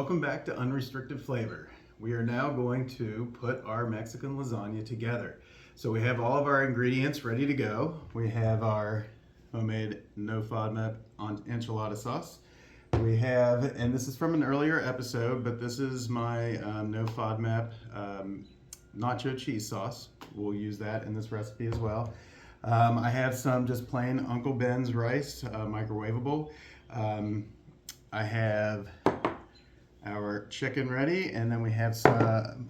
Welcome back to Unrestricted Flavor. We are now going to put our Mexican lasagna together. So we have all of our ingredients ready to go. We have our homemade no FODMAP enchilada sauce. We have, and this is from an earlier episode, but this is my no FODMAP nacho cheese sauce. We'll use that in this recipe as well. I have some just plain Uncle Ben's rice, microwavable. I have our chicken ready, and then we have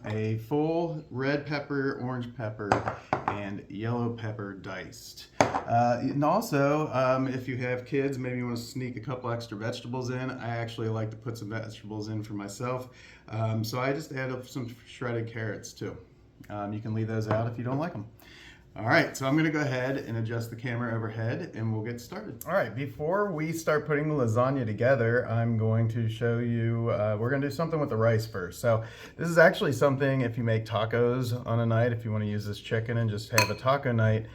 a full red pepper, orange pepper, and yellow pepper diced. And also, if you have kids, maybe you want to sneak a couple extra vegetables in. I actually like to put some vegetables in for myself, so I just add up some shredded carrots too. You can leave those out if you don't like them. All right, so I'm gonna go ahead and adjust the camera overhead and we'll get started. All right, before we start putting the lasagna together, I'm going to show you, we're gonna do something with the rice first. So this is actually something if you make tacos on a night, if you wanna use this chicken and just have a taco night,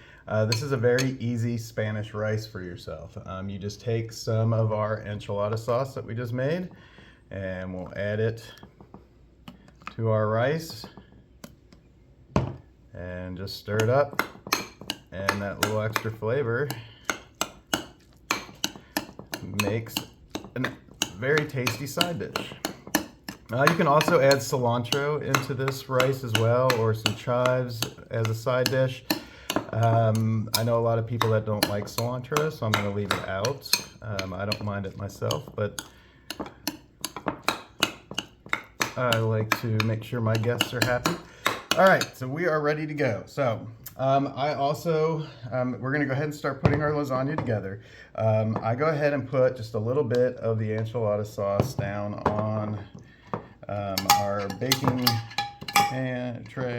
this is a very easy Spanish rice for yourself. You just take some of our enchilada sauce that we just made and we'll add it to our rice. And just stir it up, and that little extra flavor makes a very tasty side dish. You can also add cilantro into this rice as well, or some chives as a side dish. I know a lot of people that don't like cilantro, so I'm going to leave it out. I don't mind it myself, but I like to make sure my guests are happy. All right, so we are ready to go. So we're gonna go ahead and start putting our lasagna together. I go ahead and put just a little bit of the enchilada sauce down on our baking pan tray,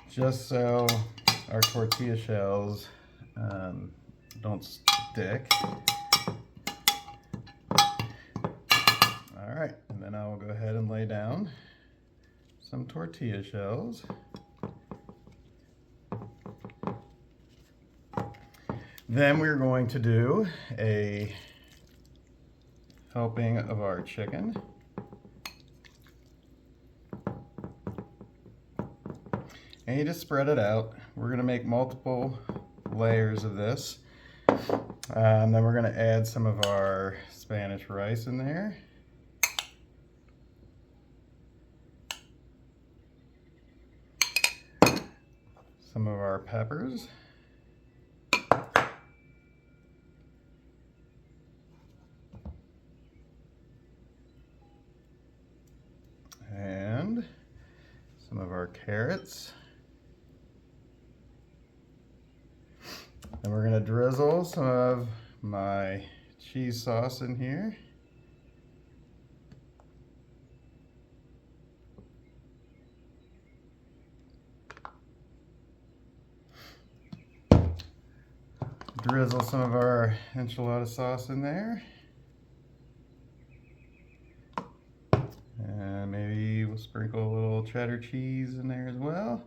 just so our tortilla shells don't stick. All right, and then I will go ahead and lay down some tortilla shells. Then we're going to do a helping of our chicken. And you just spread it out. We're going to make multiple layers of this. Then we're going to add some of our Spanish rice in there. Some of our peppers. And some of our carrots. And we're going to drizzle some of my cheese sauce in here. Drizzle some of our enchilada sauce in there. And maybe we'll sprinkle a little cheddar cheese in there as well.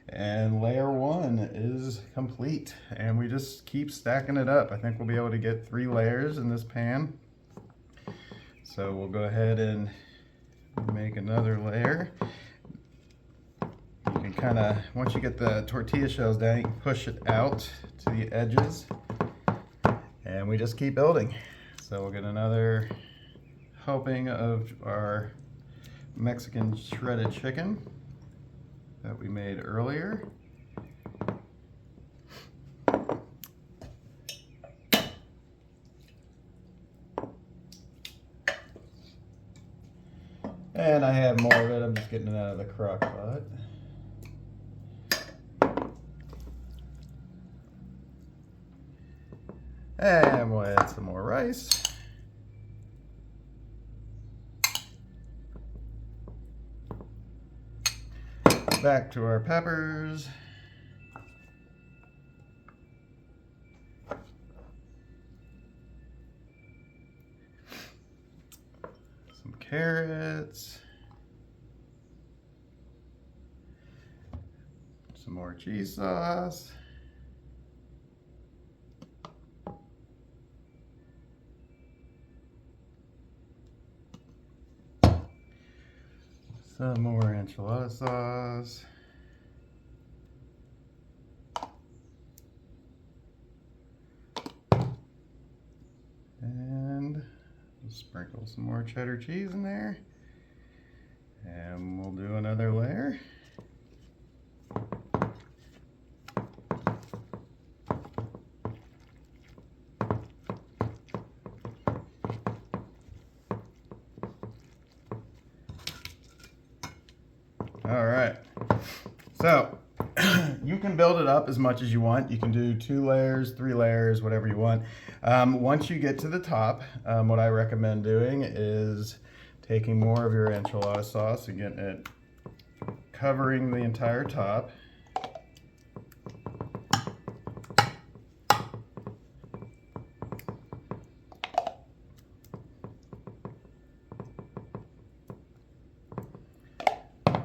And layer one is complete. And we just keep stacking it up. I think we'll be able to get 3 layers in this pan. So we'll go ahead and make another layer. You can kind of, once you get the tortilla shells down, you can push it out to the edges. And we just keep building. So we'll get another helping of our Mexican shredded chicken that we made earlier. And I have more of it, I'm just getting it out of the crock pot. And we'll add some more rice. Back to our peppers. Some carrots. Some more cheese sauce. Some more enchilada sauce. And sprinkle some more cheddar cheese in there. And we'll do another layer. All right, so you can build it up as much as you want. You can do 2 layers, 3 layers, whatever you want. Once you get to the top, what I recommend doing is taking more of your enchilada sauce and getting it covering the entire top.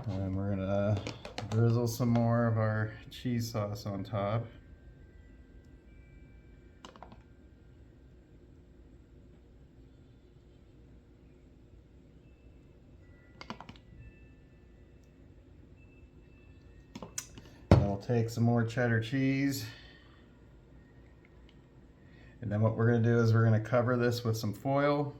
And we're gonna drizzle some more of our cheese sauce on top. And we'll take some more cheddar cheese. And then what we're gonna do is we're gonna cover this with some foil.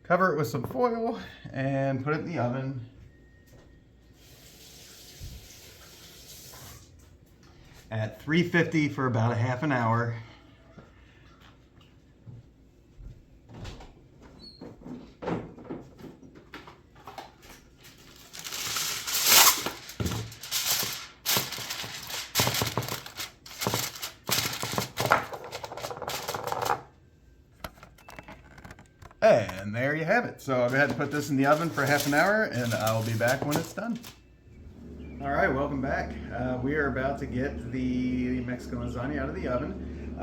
Cover it with some foil and put it in the oven. At 350 for about a half an hour. And there you have it. So I'll go ahead and put this in the oven for half an hour and I'll be back when it's done. All right, welcome back. We are about to get the Mexican lasagna out of the oven.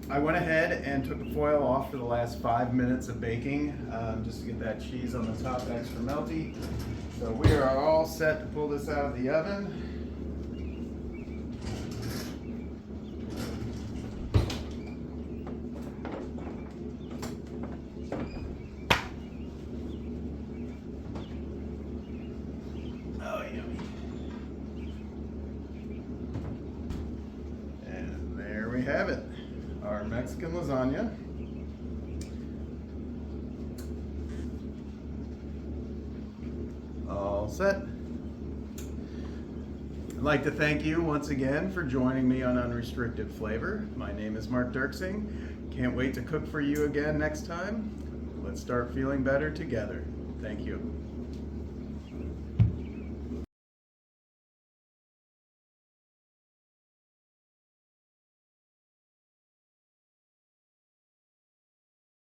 I went ahead and took the foil off for the last 5 minutes of baking, just to get that cheese on the top extra melty. So we are all set to pull this out of the oven. Oh, yummy. And there we have it, our Mexican lasagna. All set. I'd like to thank you once again for joining me on Unrestricted Flavor. My name is Mark Dirksing. Can't wait to cook for you again next time. Let's start feeling better together. Thank you.